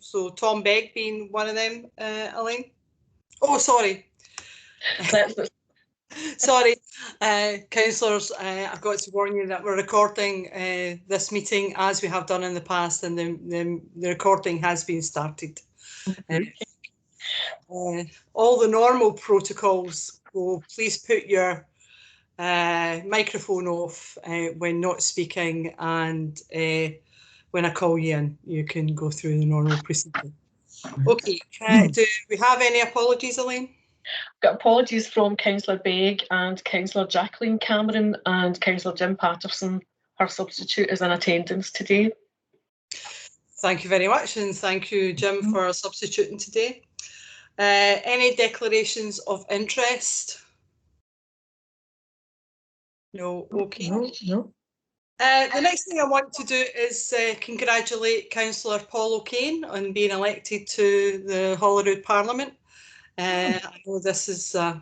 So Tom Begg being one of them, Elaine. Oh, sorry. Sorry, councillors, I've got to warn you that we're recording this meeting as we have done in the past, and the recording has been started. All the normal protocols, so please put your microphone off when not speaking, and when I call you in, you can go through the normal procedure. Okay, do we have any apologies, Elaine? Got apologies from Councillor Begg and Councillor Jacqueline Cameron, and Councillor Jim Patterson, her substitute, is in attendance today. Thank you very much, and thank you, Jim, for substituting today. Any declarations of interest? No, okay. No. The next thing I want to do is congratulate Councillor Paul O'Kane on being elected to the Holyrood Parliament. I know this is a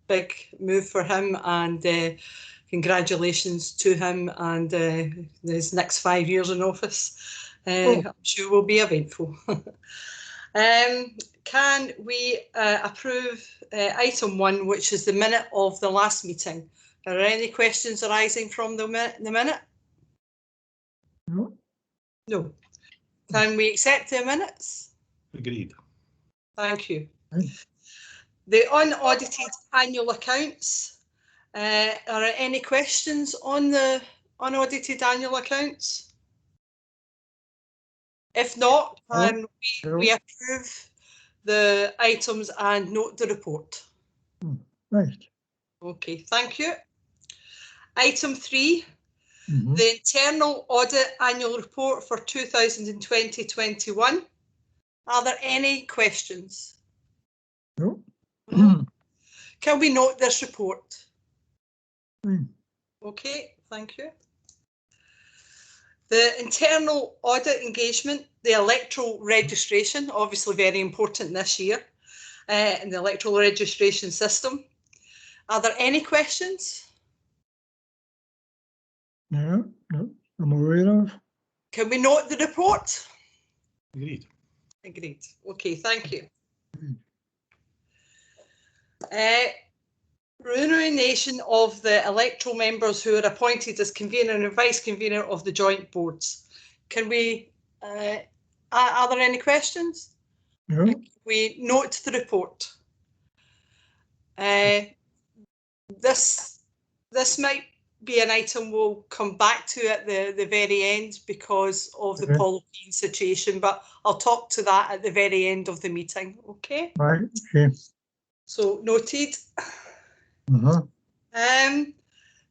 big move for him, and congratulations to him and his next 5 years in office. I'm sure will be eventful. Can we approve item 1, which is the minute of the last meeting? Are there any questions arising from the minute? No. No. Can we accept the minutes? Agreed. Thank you. The unaudited annual accounts. Are there any questions on the unaudited annual accounts? If not, can we approve the items and note the report? Right. Okay, thank you. Item 3, the internal audit annual report for 2020-21. Are there any questions? No. Can we note this report? Okay, thank you. The internal audit engagement, the electoral registration, obviously very important this year, in the electoral registration system. Are there any questions? No, I'm aware of. Can we note the report? Agreed. Agreed. Okay, thank you. Remuneration of the electoral members who are appointed as convener and vice convener of the joint boards. Can we, are there any questions? No. Can we note the report? This might be an item we'll come back to at the very end because of the Paul O'Kane situation, but I'll talk to that at the very end of the meeting, okay? Right, okay. So noted. The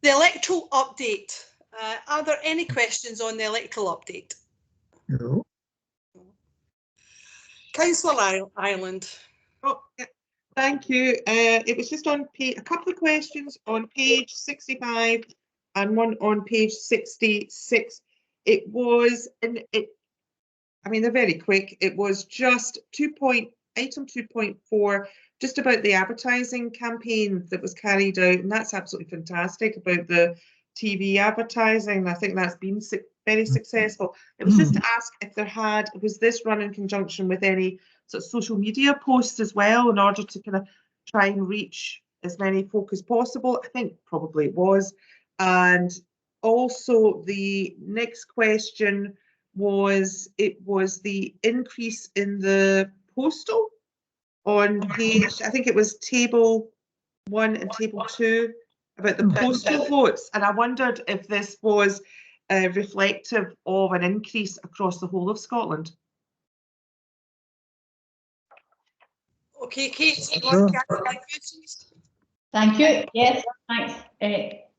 electoral update. Are there any questions on the electoral update? No. Councillor Ireland. Oh, yeah. Thank you. It was just on a couple of questions on page 65 and one on page 66. It was, I mean, they're very quick. It was just item 2.4, just about the advertising campaign that was carried out, and that's absolutely fantastic about the TV advertising. I think that's been very successful. It was just to ask if was this run in conjunction with any sort of social media posts as well, in order to kind of try and reach as many folk as possible? I think probably it was. And also the next question was, it was the increase in the postal on page, I think it was table 1 and table 2, about the postal votes, and I wondered if this was reflective of an increase across the whole of Scotland. Okay, Kate, do you want to answer my questions? Thank you. Yes, thanks.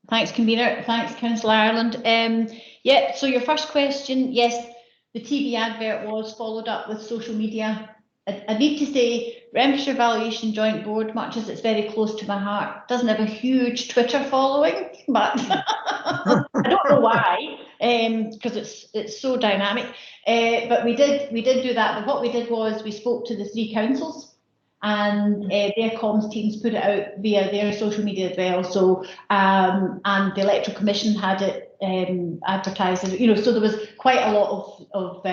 Thanks, convener. Thanks, Councillor Ireland. Yeah, so your first question, yes, the TV advert was followed up with social media. I need to say, Renfrewshire Valuation Joint Board, much as it's very close to my heart, doesn't have a huge Twitter following, but I don't know why, because it's so dynamic. But we did do that. But what we did was we spoke to the 3 councils, and their comms teams put it out via their social media as well. So and the Electoral Commission had it advertisers, you know, so there was quite a lot of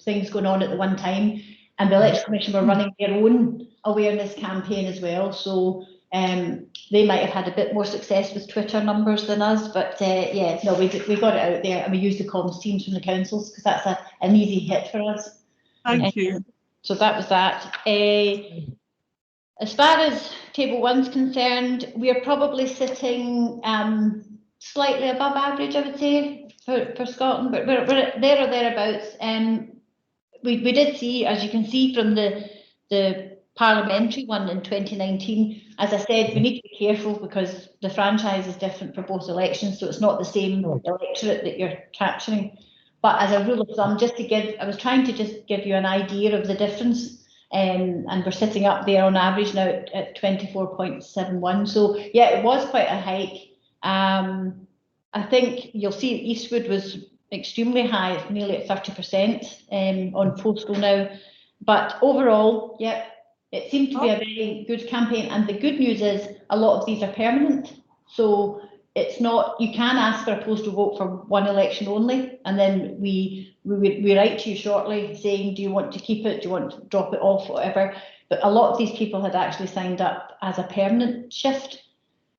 things going on at the one time, and the Election Commission were running their own awareness campaign as well, so they might have had a bit more success with Twitter numbers than us, but yeah, no, we got it out there, and we used the comms teams from the councils because that's an easy hit for us. Thank you. So that was that. As far as table one's concerned, we are probably sitting slightly above average, I would say, for Scotland, but we're there or thereabouts. We did see, as you can see from the parliamentary one in 2019, as I said, we need to be careful because the franchise is different for both elections, so it's not the same electorate that you're capturing. But as a rule of thumb, I was trying to just give you an idea of the difference. And we're sitting up there on average now at 24.71. So yeah, it was quite a hike. I think you'll see Eastwood was extremely high, nearly at 30% on postal now. But overall, yeah, it seemed to be a very good campaign. And the good news is a lot of these are permanent. So it's not, you can ask for a postal vote for one election only, and then we write to you shortly saying, do you want to keep it, do you want to drop it off, whatever. But a lot of these people had actually signed up as a permanent shift,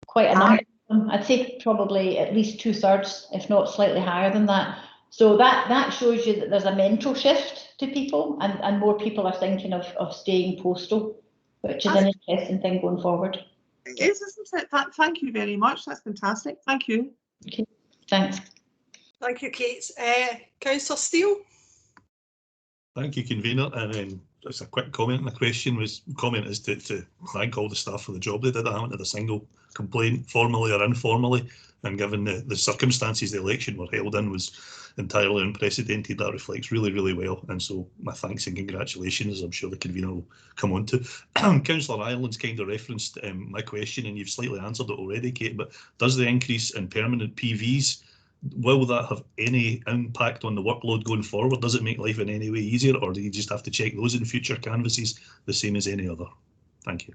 quite a number of them. I'd say probably at least 2/3, if not slightly higher than that. So that shows you that there's a mental shift to people, and more people are thinking of staying postal, which is an interesting thing going forward. It is, isn't it? Thank you very much. That's fantastic. Thank you. Okay, thanks. Thank you, Kate. Councillor Steele. Thank you, convener. And then just a quick comment. My question is to thank all the staff for the job they did. I haven't had a single complaint, formally or informally. And given the circumstances the election were held in was entirely unprecedented, that reflects really, really well. And so my thanks and congratulations, I'm sure the convener will come on to. Councillor Ireland's kind of referenced my question, and you've slightly answered it already, Kate, but does the increase in permanent PVs, will that have any impact on the workload going forward? Does it make life in any way easier, or do you just have to check those in future canvasses the same as any other? Thank you.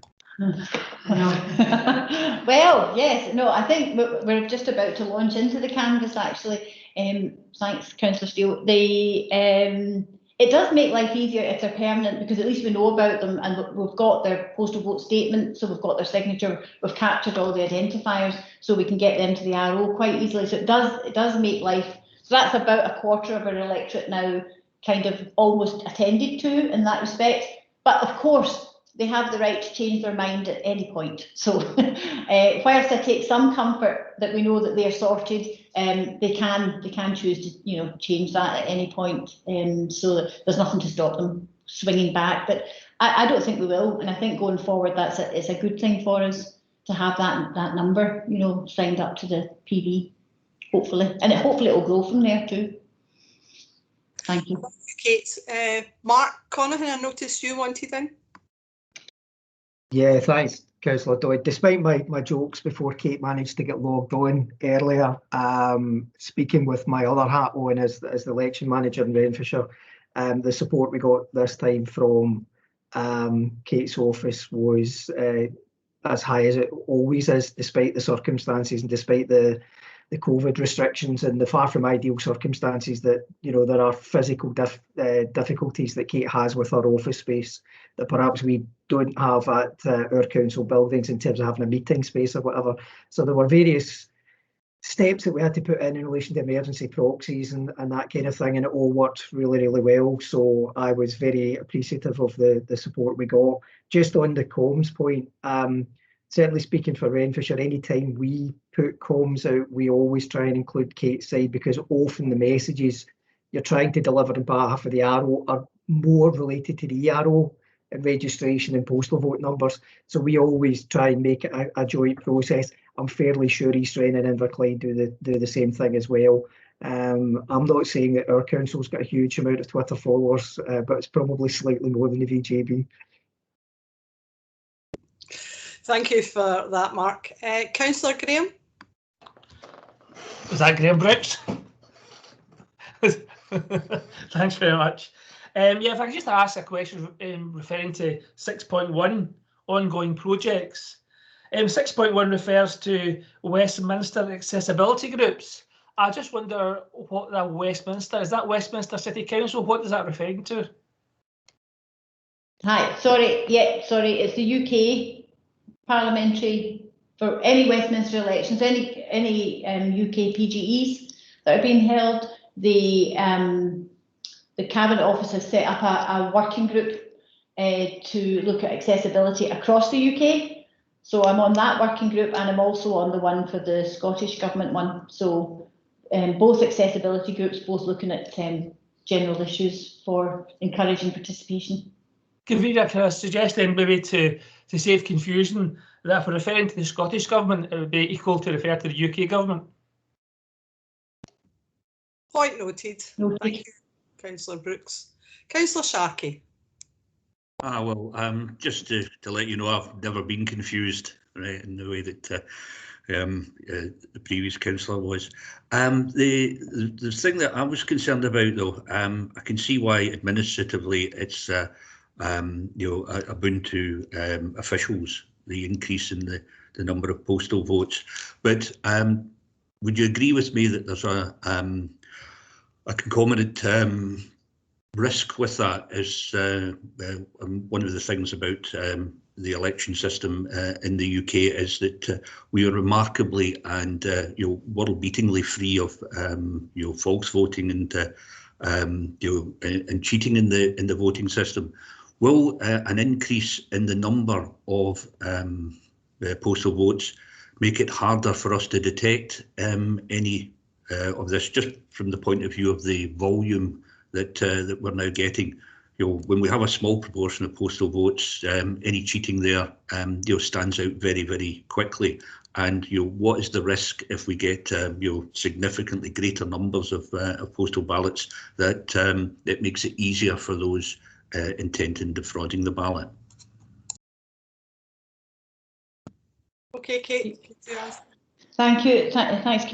Well, yes, no, I think we're just about to launch into the canvas actually. Thanks, Councillor Steele. It does make life easier if they're permanent, because at least we know about them and we've got their postal vote statement, so we've got their signature, we've captured all the identifiers, so we can get them to the RO quite easily. So it does make life, so that's about a quarter of our electorate now kind of almost attended to in that respect. But of course, they have the right to change their mind at any point. So whilst I take some comfort that we know that they are sorted, they can choose to change that at any point, so there's nothing to stop them swinging back. But I don't think we will, and I think going forward it's a good thing for us to have that number signed up to the PV, hopefully, and hopefully it will grow from there too. Thank you. Kate. Mark Conaghan, I noticed you wanted in. Yeah, thanks, Councillor Doyle. Despite my jokes before Kate managed to get logged on earlier, speaking with my other hat on as the election manager in Renfrewshire, the support we got this time from Kate's office was as high as it always is, despite the circumstances and despite the COVID restrictions and the far from ideal circumstances that there are physical difficulties that Kate has with her office space that perhaps we don't have at our council buildings in terms of having a meeting space or whatever. So there were various steps that we had to put in relation to emergency proxies and that kind of thing, and it all worked really, really well. So I was very appreciative of the support we got. Just on the comms point, certainly speaking for Renfrewshire, any time we put comms out, we always try and include Kate's side, because often the messages you're trying to deliver on behalf of the RO are more related to the ERO and registration and postal vote numbers. So we always try and make it a joint process. I'm fairly sure East Wren and Inverclyde do the same thing as well. I'm not saying that our council's got a huge amount of Twitter followers, but it's probably slightly more than the VJB. Thank you for that, Mark. Councillor Graham. Was that Graham Brooks? Thanks very much. Yeah, if I could just ask a question referring to 6.1 ongoing projects. 6.1 refers to Westminster accessibility groups. I just wonder what that Westminster, is that Westminster City Council? What is that referring to? Hi, sorry, yeah, sorry, it's the UK parliamentary, for any Westminster elections, any UK PGEs that are being held. The Cabinet Office has set up a working group to look at accessibility across the UK. So I'm on that working group, and I'm also on the one for the Scottish Government one. So both accessibility groups, both looking at general issues for encouraging participation. Convener, can I suggest then maybe to save confusion that if we're referring to the Scottish Government, it would be equal to refer to the UK Government? Point noted. Noted. Thank you, Councillor Brooks. Councillor Sharkey. Well, just to let you know, I've never been confused, right, in the way that the previous councillor was. The thing that I was concerned about, though, I can see why administratively it's a boon to officials, the increase in the number of postal votes. But would you agree with me that there's a concomitant risk with that? Is one of the things about the election system in the UK is that we are remarkably and world-beatingly free of false voting and cheating in the voting system. Will an increase in the number of postal votes make it harder for us to detect any of this, just from the point of view of the volume that we're now getting? When we have a small proportion of postal votes, any cheating there stands out very, very quickly. And what is the risk if we get significantly greater numbers of postal ballots that it makes it easier for those intent in defrauding the ballot? Okay, Kate. Thank you. Thanks,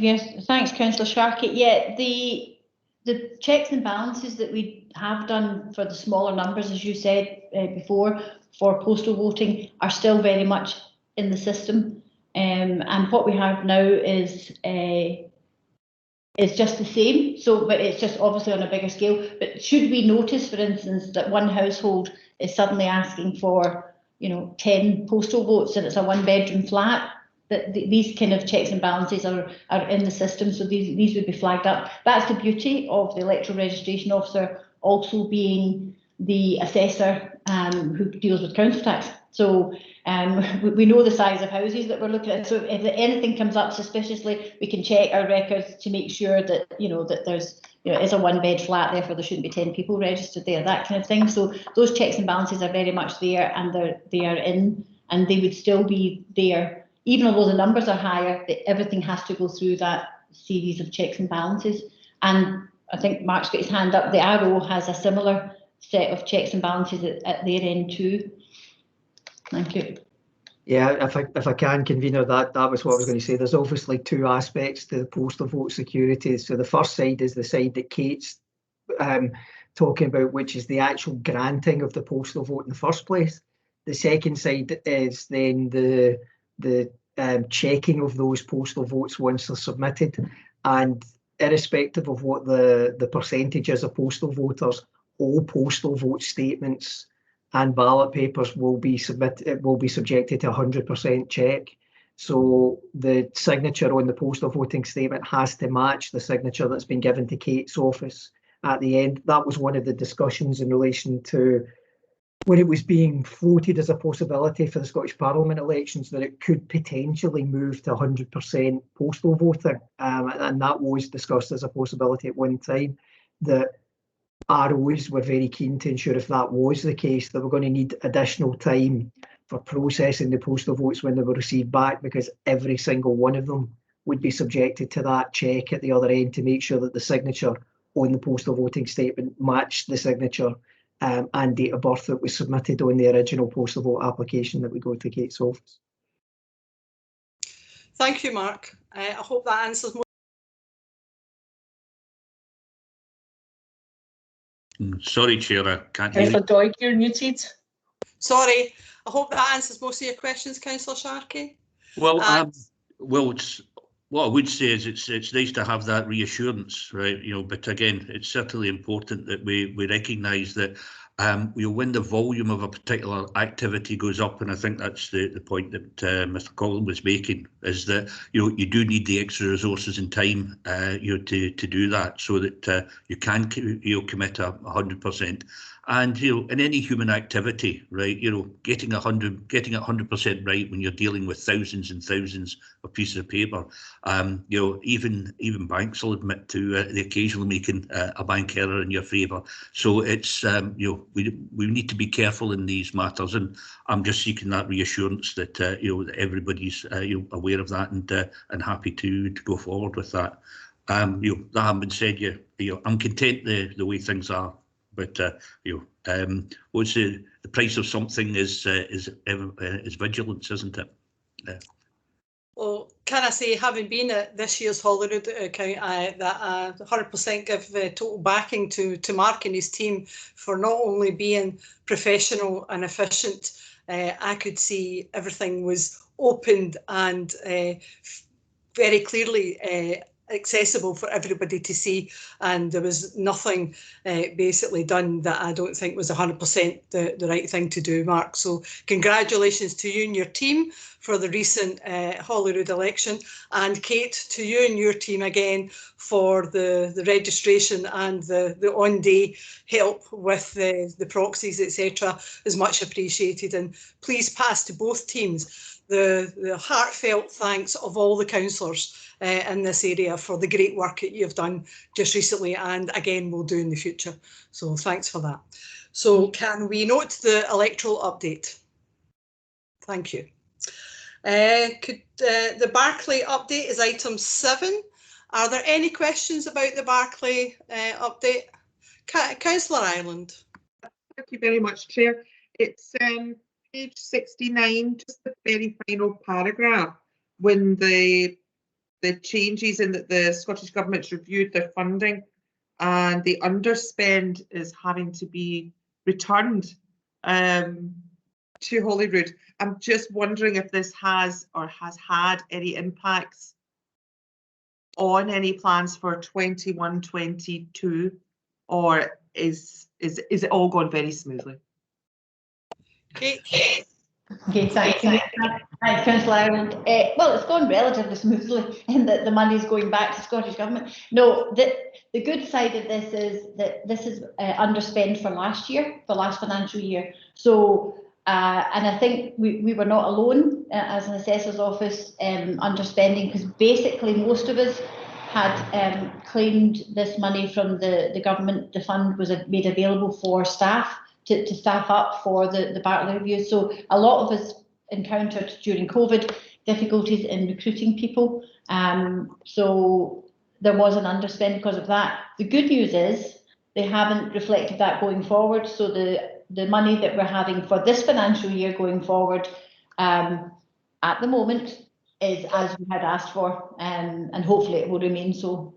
thanks, Councillor Sharkey. Yeah, the checks and balances that we have done for the smaller numbers, as you said before, for postal voting are still very much in the system. And what we have now is just the same. So, but it's just obviously on a bigger scale. But should we notice, for instance, that one household is suddenly asking for 10 postal votes and it's a one-bedroom flat, that these kind of checks and balances are in the system, so these would be flagged up. That's the beauty of the electoral registration officer also being the assessor who deals with council tax. So we know the size of houses that we're looking at. So if anything comes up suspiciously, we can check our records to make sure that that there's it's a one-bed flat, therefore there shouldn't be 10 people registered there, that kind of thing. So those checks and balances are very much there, and they are in, and they would still be there. Even although the numbers are higher, everything has to go through that series of checks and balances. And I think Mark's got his hand up. The Arrow has a similar set of checks and balances at their end too. Thank you. Yeah, if I can, convener, that was what I was going to say. There's obviously two aspects to the postal vote security. So the first side is the side that Kate's talking about, which is the actual granting of the postal vote in the first place. The second side is then the checking of those postal votes once they're submitted, and irrespective of what the percentage is of postal voters, all postal vote statements and ballot papers will be subjected to 100% check. So the signature on the postal voting statement has to match the signature that's been given to Kate's office at the end. That was one of the discussions in relation to when it was being floated as a possibility for the Scottish Parliament elections, that it could potentially move to 100% postal voting. And that was discussed as a possibility at one time. The ROs were very keen to ensure, if that was the case, that we're going to need additional time for processing the postal votes when they were received back, because every single one of them would be subjected to that check at the other end to make sure that the signature on the postal voting statement matched the signature and date of birth that was submitted on the original postal vote application that would go to Kate's office. Thank you, Mark. I hope that answers more. Sorry, Chair, I can't hear you. Councillor Doig, you're muted. Sorry, I hope that answers most of your questions, Councillor Sharkey. Well, what I would say is it's nice to have that reassurance, right? But again, it's certainly important that we recognise that when the volume of a particular activity goes up, and I think that's the point that Mr. Collins was making, is that you do need the extra resources and time to do that, so that you can commit 100%. And in any human activity, right, getting 100% right when you're dealing with thousands and thousands of pieces of paper, even banks will admit to the occasionally making a bank error in your favour. So it's we need to be careful in these matters, and I'm just seeking that reassurance that that everybody's aware of that and happy to go forward with that. That having been said, I'm content the way things are. But what's the price of something is vigilance, isn't it? Well, can I say, having been at this year's Holyrood account, that 100% give total backing to Mark and his team for not only being professional and efficient. I could see everything was opened and very clearly accessible for everybody to see, and there was nothing basically done that I don't think was 100% the right thing to do, Mark. So congratulations to you and your team for the recent Holyrood election, and Kate, to you and your team again for the registration and the on-day help with the proxies, etc. is much appreciated, and please pass to both teams the heartfelt thanks of all the councillors in this area for the great work that you've done just recently, and again will do in the future. So thanks for that. So can we note the electoral update? Thank you. The Barclay update is item 7. Are there any questions about the Barclay update? Councillor Ireland. Thank you very much, Chair. It's page 69, just the very final paragraph, when the changes in that the Scottish Government's reviewed their funding and the underspend is having to be returned to Holyrood. I'm just wondering if this has had any impacts on any plans for 21-22, or is it all gone very smoothly? Kate. Okay, thanks. Thanks, Councillor Ireland. Well, it's gone relatively smoothly in that the money is going back to Scottish Government. No, the good side of this is that this is underspend for last year, for last financial year. So, and I think we were not alone as an assessor's office underspending, because basically most of us had claimed this money from the government. The fund was made available for staff to staff up for the Barclay review. So a lot of us encountered during COVID difficulties in recruiting people. So there was an underspend because of that. The good news is they haven't reflected that going forward. So the money that we're having for this financial year going forward at the moment is as we had asked for, and hopefully it will remain so.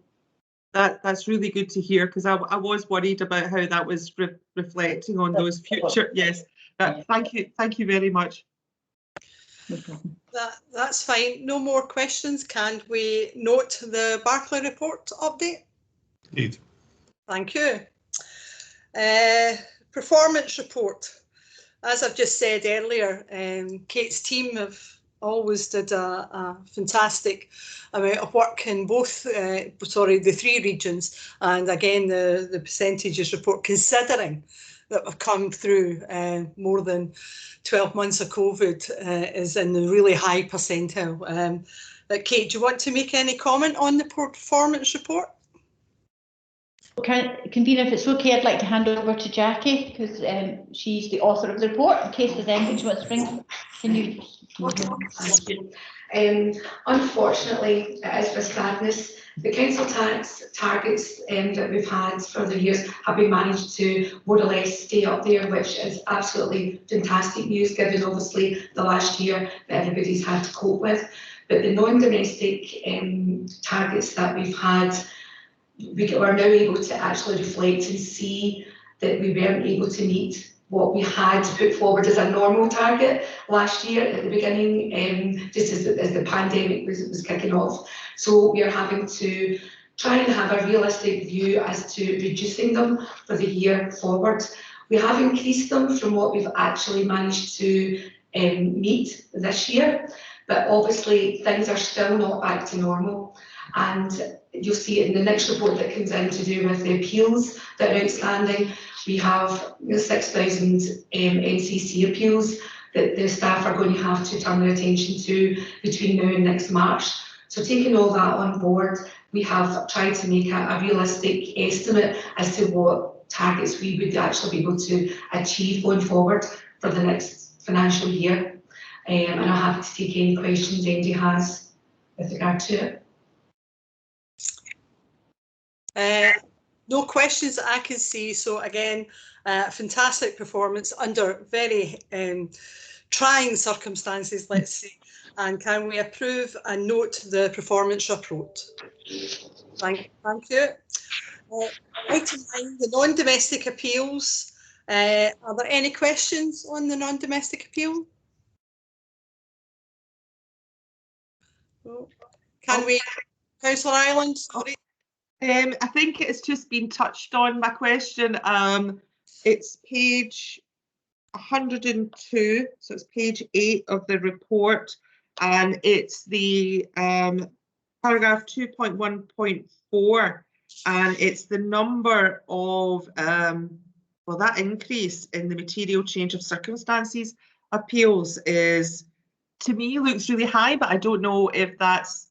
That's really good to hear, because I was worried about how that was reflecting on those future. Yes, thank you very much. No problem. That's fine. No more questions. Can we note the Barclay report update? Indeed. Thank you. Performance report. As I've just said earlier, Kate's team have always did a fantastic amount of work in both, the 3 regions, and again the percentages report, considering that we've come through more than 12 months of COVID, is in the really high percentile. Kate, do you want to make any comment on the performance report? Convener, if it's okay, I'd like to hand over to Jackie, because she's the author of the report, in case there's anything she wants to bring. Can you? Unfortunately, as with sadness, the council tax targets that we've had for the years have been managed to more or less stay up there, which is absolutely fantastic news, given obviously the last year that everybody's had to cope with. But the non-domestic targets that we've had, we are now able to actually reflect and see that we weren't able to meet what we had put forward as a normal target last year at the beginning, just as the pandemic was kicking off. So we are having to try and have a realistic view as to reducing them for the year forward. We have increased them from what we've actually managed to meet this year, but obviously things are still not back to normal. And you'll see it in the next report that comes in to do with the appeals that are outstanding. We have 6,000 NCC appeals that the staff are going to have to turn their attention to between now and next March. So taking all that on board, we have tried to make a realistic estimate as to what targets we would actually be able to achieve going forward for the next financial year. And I'm happy to take any questions anybody has with regard to it. No questions that I can see. So again, fantastic performance under very trying circumstances, let's say. And can we approve and note the performance report? Thank you. Item 9, the non-domestic appeals. Are there any questions on the non-domestic appeal? No. Can we, Councillor Ireland? Sorry. I think it's just been touched on, my question. It's page 102, so it's page 8 of the report, and it's the paragraph 2.1.4, and it's the number of, well, that increase in the material change of circumstances appeals is, to me, looks really high, but I don't know if that's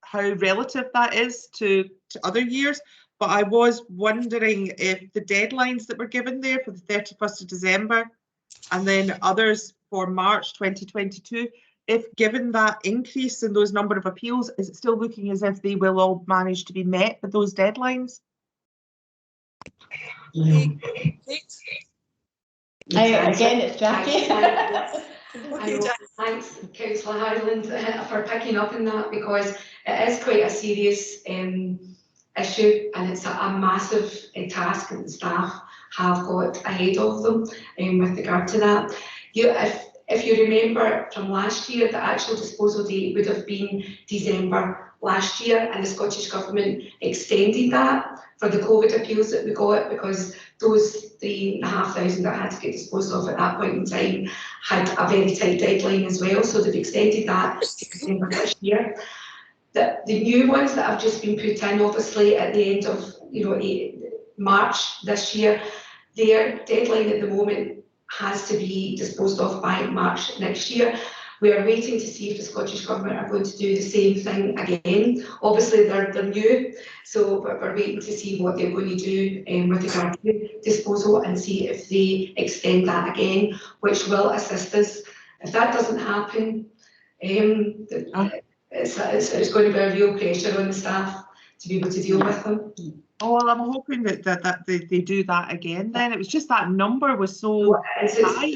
how relative that is to other years. But I was wondering if the deadlines that were given there for the 31st of December and then others for March 2022, if given that increase in those number of appeals, is it still looking as if they will all manage to be met with those deadlines? Again, it's Jackie. Thanks, Councillor Ireland, for picking up on that, because it is quite a serious issue, and it's a massive task that the staff have got ahead of them with regard to that. If you remember from last year, the actual disposal date would have been December last year, and the Scottish Government extended that for the COVID appeals that we got, because those 3,500 that had to get disposed of at that point in time had a very tight deadline as well, so they've extended that to December this year. The new ones that have just been put in, obviously at the end of March this year, their deadline at the moment has to be disposed of by March next year. We are waiting to see if the Scottish Government are going to do the same thing again. Obviously they're new, so we're waiting to see what they're going to do with regard to disposal, and see if they extend that again, which will assist us. If that doesn't happen, it's going to be a real pressure on the staff to be able to deal with them. Oh, well, I'm hoping that they do that again then. It was just that number was so high.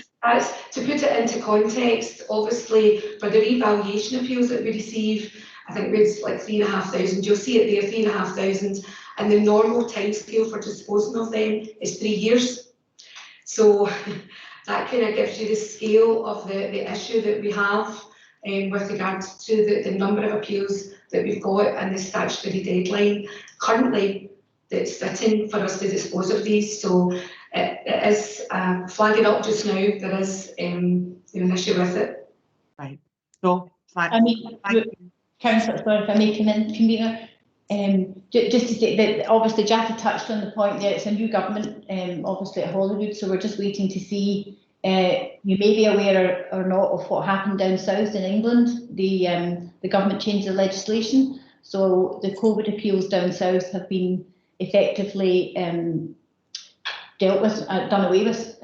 To put it into context, obviously, for the revaluation appeals that we receive, I think it's like 3,500. You'll see it there, 3,500. And the normal timescale for disposing of them is 3 years. So that kind of gives you the scale of the issue that we have with regards to the number of appeals that we've got and the statutory deadline currently that's sitting for us to dispose of these. So it is flagging up just now. There is an issue with it. Right. So, I mean, Councillor, sorry if I may come in, Convener. Just to say that obviously Jackie touched on the point that it's a new government, obviously at Holyrood, so we're just waiting to see. You may be aware or not of what happened down south in England. The government changed the legislation, so the COVID appeals down south have been effectively dealt with, done away with,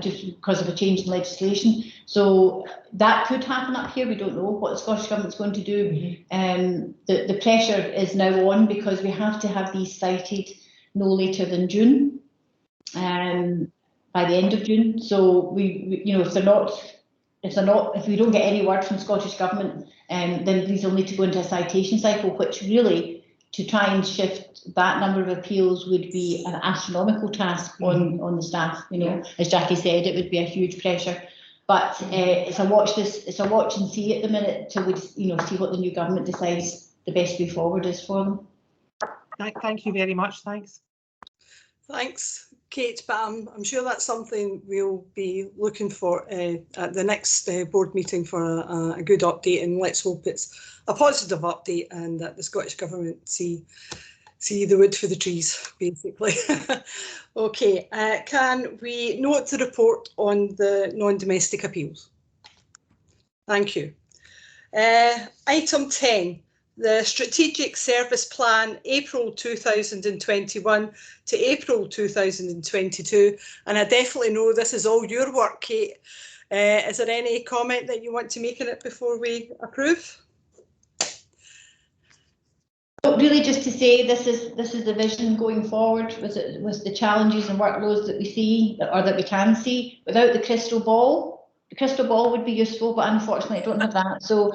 just because of a change in legislation. So that could happen up here. We don't know what the Scottish Government's going to do. The pressure is now on, because we have to have these cited no later than June, by the end of June. So we you know, if we don't get any word from Scottish Government, then these will need to go into a citation cycle, which really to try and shift that number of appeals would be an astronomical task on the staff. You know, as Jackie said, it would be a huge pressure. But it's a watch and see at the minute till we, you know, see what the new government decides the best way forward is for them. Thank you very much. Thanks. Thanks, Kate, but I'm sure that's something we'll be looking for at the next board meeting for a good update, and let's hope it's a positive update and that the Scottish Government see the wood for the trees, basically. Okay, can we note the report on the non-domestic appeals? Thank you. Item 10. The Strategic Service Plan, April 2021 to April 2022. And I definitely know this is all your work, Kate. Is there any comment that you want to make on it before we approve? Really, just to say this is the vision going forward with the challenges and workloads that we see, or that we can see. Without the crystal ball would be useful, but unfortunately I don't have that. So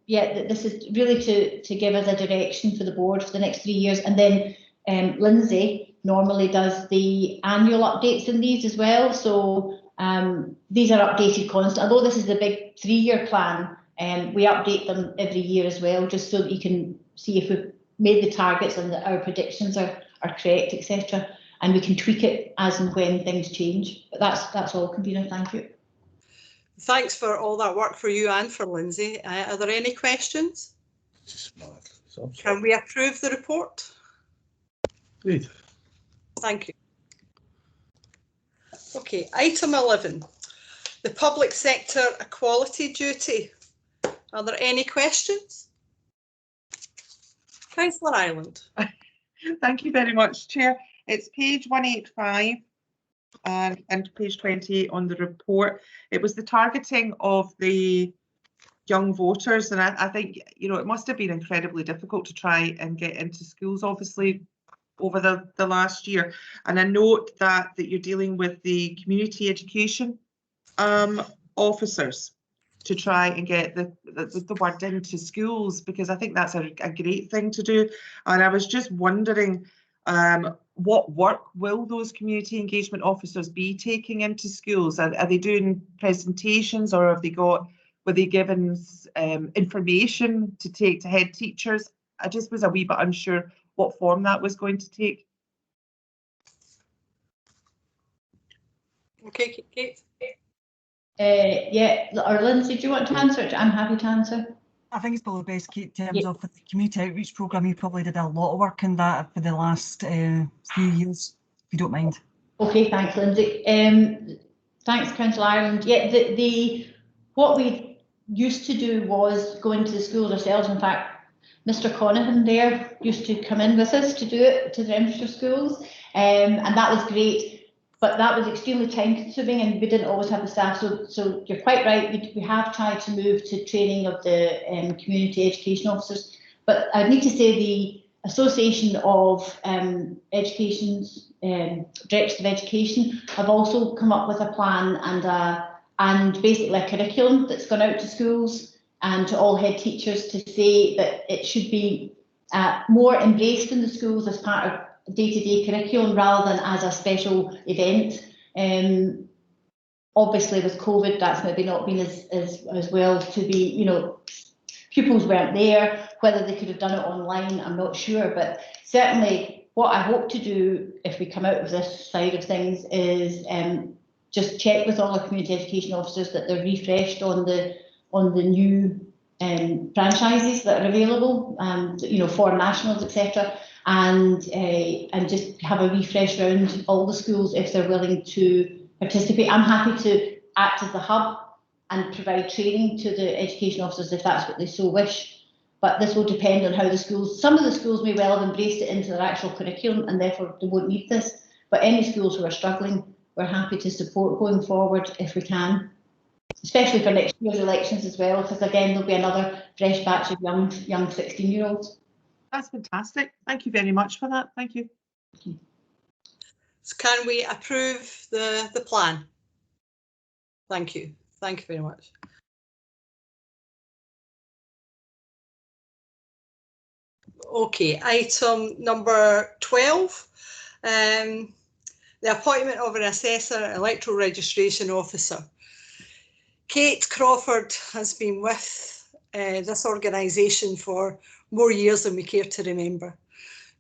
yeah, this is really to give us a direction for the board for the next 3 years. And then Lindsay normally does the annual updates in these as well. So these are updated constantly. Although this is the big 3-year plan, we update them every year as well, just so that you can see if we've made the targets and that our predictions are correct, etc. And we can tweak it as and when things change. But that's all, Convener. Thank you. Thanks for all that work for you and for Lindsay. Are there any questions? Can we approve the report? Great. Thank you. Okay, item 11, the public sector equality duty. Are there any questions? Councillor Ireland. Thank you very much, Chair. It's page 185 and page 20 on the report. It was the targeting of the young voters, and I think, you know, it must have been incredibly difficult to try and get into schools, obviously, over the last year. And I note that you're dealing with the community education officers to try and get the word into schools, because I think that's a great thing to do. And I was just wondering, what work will those community engagement officers be taking into schools? Are they doing presentations, or were they given information to take to head teachers? I just was a wee bit unsure what form that was going to take. Okay, Kate. Yeah, or Lindsay, do you want to answer it? I'm happy to answer. I think it's probably best, Kate, in terms of the community outreach programme. You probably did a lot of work in that for the last few years, if you don't mind. Okay, thanks, Lindsay. Thanks, Council Ireland. Yeah, what we used to do was go into the schools ourselves. In fact, Mr. Connahan there used to come in with us to do it to the Renfrewshire schools, and that was great. But that was extremely time consuming, and we didn't always have the staff. So you're quite right. We have tried to move to training of the community education officers. But I need to say the Association of Directors of Education have also come up with a plan and basically a curriculum that's gone out to schools and to all head teachers to say that it should be more embraced in the schools as part of day-to-day curriculum rather than as a special event. Obviously with COVID, that's maybe not been as well to be, you know, pupils weren't there. Whether they could have done it online, I'm not sure, but certainly what I hope to do if we come out of this side of things is just check with all our community education officers that they're refreshed on the new franchises that are available, you know, for nationals, etc. And just have a refresh around all the schools if they're willing to participate. I'm happy to act as the hub and provide training to the education officers if that's what they so wish. But this will depend on how the schools, some of the schools may well have embraced it into their actual curriculum and therefore they won't need this. But any schools who are struggling, we're happy to support going forward if we can, especially for next year's elections as well, because again, there'll be another fresh batch of young 16-year-olds. That's fantastic. Thank you very much for that. Thank you. So can we approve the plan? Thank you. Thank you very much. Okay, item number 12. The appointment of an assessor, electoral registration officer. Kate Crawford has been with this organisation for more years than we care to remember,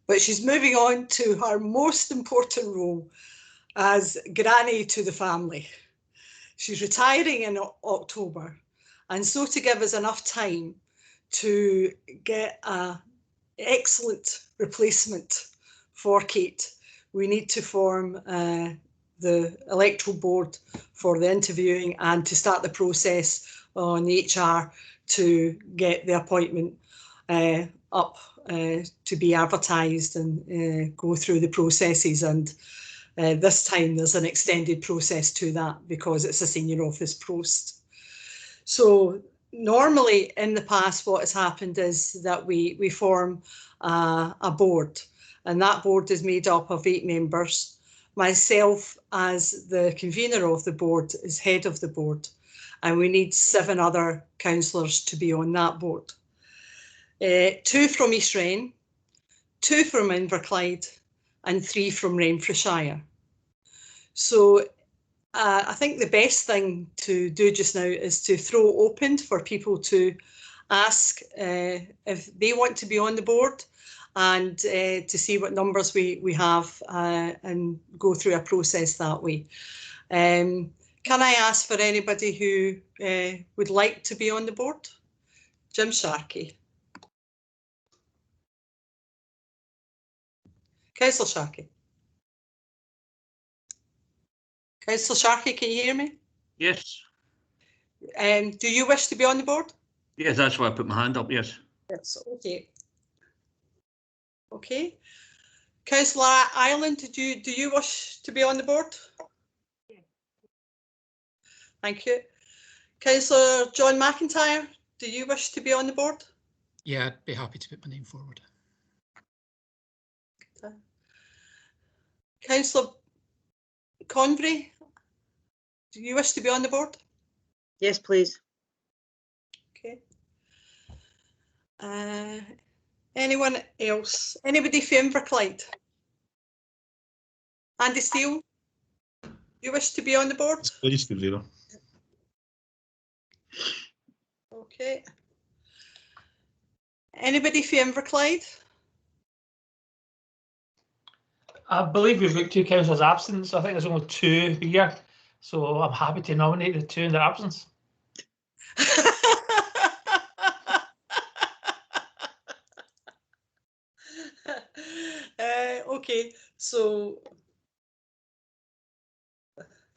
but she's moving on to her most important role as granny to the family. She's retiring in October, and so to give us enough time to get an excellent replacement for Kate, we need to form the electoral board for the interviewing and to start the process on the HR to get the appointment up to be advertised and go through the processes. And this time there's an extended process to that because it's a senior office post. So normally in the past what has happened is that we form a board, and that board is made up of 8 members. Myself as the convener of the board is head of the board, and we need 7 other councillors to be on that board. 2 from East Wren, 2 from Inverclyde and 3 from Renfrewshire. So I think the best thing to do just now is to throw open for people to ask if they want to be on the board, and to see what numbers we have and go through a process that way. Can I ask for anybody who would like to be on the board? Jim Sharkey. Councillor Sharkey. Councillor Sharkey, can you hear me? Yes. Do you wish to be on the board? Yes, that's why I put my hand up, yes. Yes, okay. Okay. Councillor Ireland, do you wish to be on the board? Yeah. Thank you. Councillor John McIntyre, do you wish to be on the board? Yeah, I'd be happy to put my name forward. Okay. Councillor Convery, do you wish to be on the board? Yes, please. Okay. Anyone else? Anybody from Inverclyde? Andy Steele, do you wish to be on the board? Please, convener. Okay. Anybody from Inverclyde? I believe we've got 2 councillors absent, so I think there's only 2 here. So I'm happy to nominate the 2 in their absence. Okay, so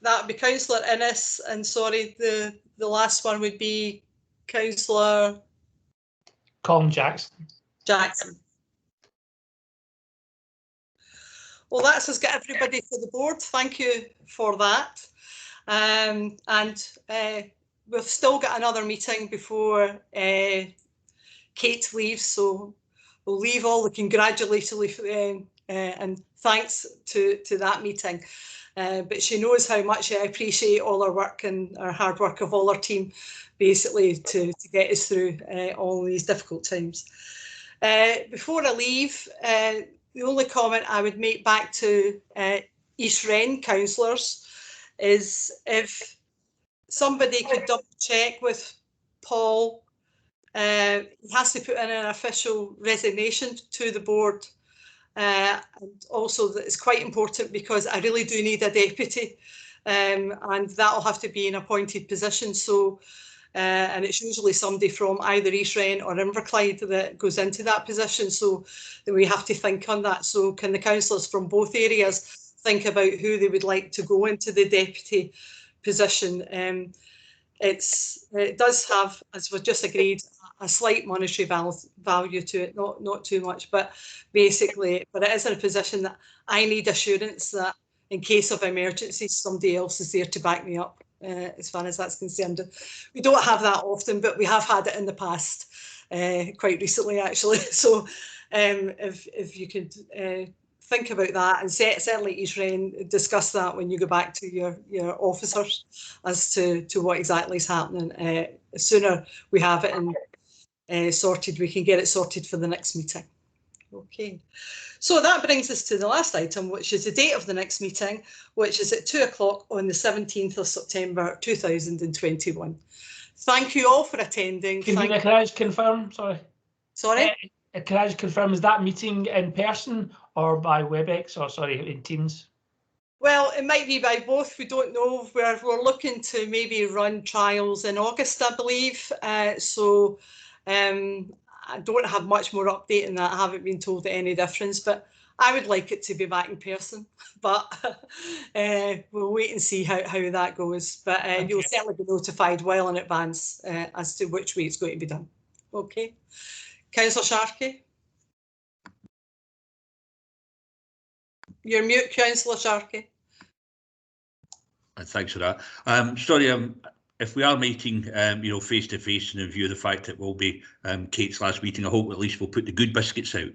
that would be Councillor Innes, and sorry, the last one would be Councillor Colin Jackson. Well, that's us got everybody for the board. Thank you for that. And we've still got another meeting before Kate leaves, so we'll leave all the congratulatory and thanks to that meeting. But she knows how much I appreciate all our work and our hard work of all our team, basically to get us through all these difficult times. Before I leave, the only comment I would make back to East Wren councillors is if somebody could double check with Paul, he has to put in an official resignation to the board. And also that it's quite important because I really do need a deputy, and that'll have to be an appointed position. So and it's usually somebody from either East Wren or Inverclyde that goes into that position, so that we have to think on that. So can the councillors from both areas think about who they would like to go into the deputy position? It does have, as we've just agreed, a slight monetary value to it, not too much, but basically, but it is in a position that I need assurance that in case of emergencies, somebody else is there to back me up. As far as that's concerned, we don't have that often, but we have had it in the past, quite recently actually. So if you could think about that, and certainly East Wren, discuss that when you go back to your officers as to what exactly is happening. The sooner we have it sorted, we can get it sorted for the next meeting. Okay, so that brings us to the last item, which is the date of the next meeting, which is at 2 o'clock on the 17th of September 2021. Thank you all for attending. Convener, can I just confirm? Sorry. Sorry? Can I just confirm, is that meeting in person or by WebEx, or sorry, in Teams? Well, it might be by both. We don't know. We're looking to maybe run trials in August, I believe. I don't have much more update on that. I haven't been told any difference, but I would like it to be back in person. But we'll wait and see how that goes. But you'll certainly be notified well in advance as to which way it's going to be done. Okay. Councillor Sharkey? You're mute, Councillor Sharkey. Thanks for that. Sorry, if we are meeting, face to face, and in view of the fact it will be Kate's last meeting, I hope at least we'll put the good biscuits out.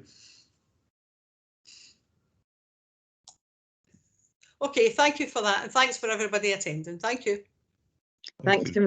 Okay, thank you for that, and thanks for everybody attending. Thank you. Thanks.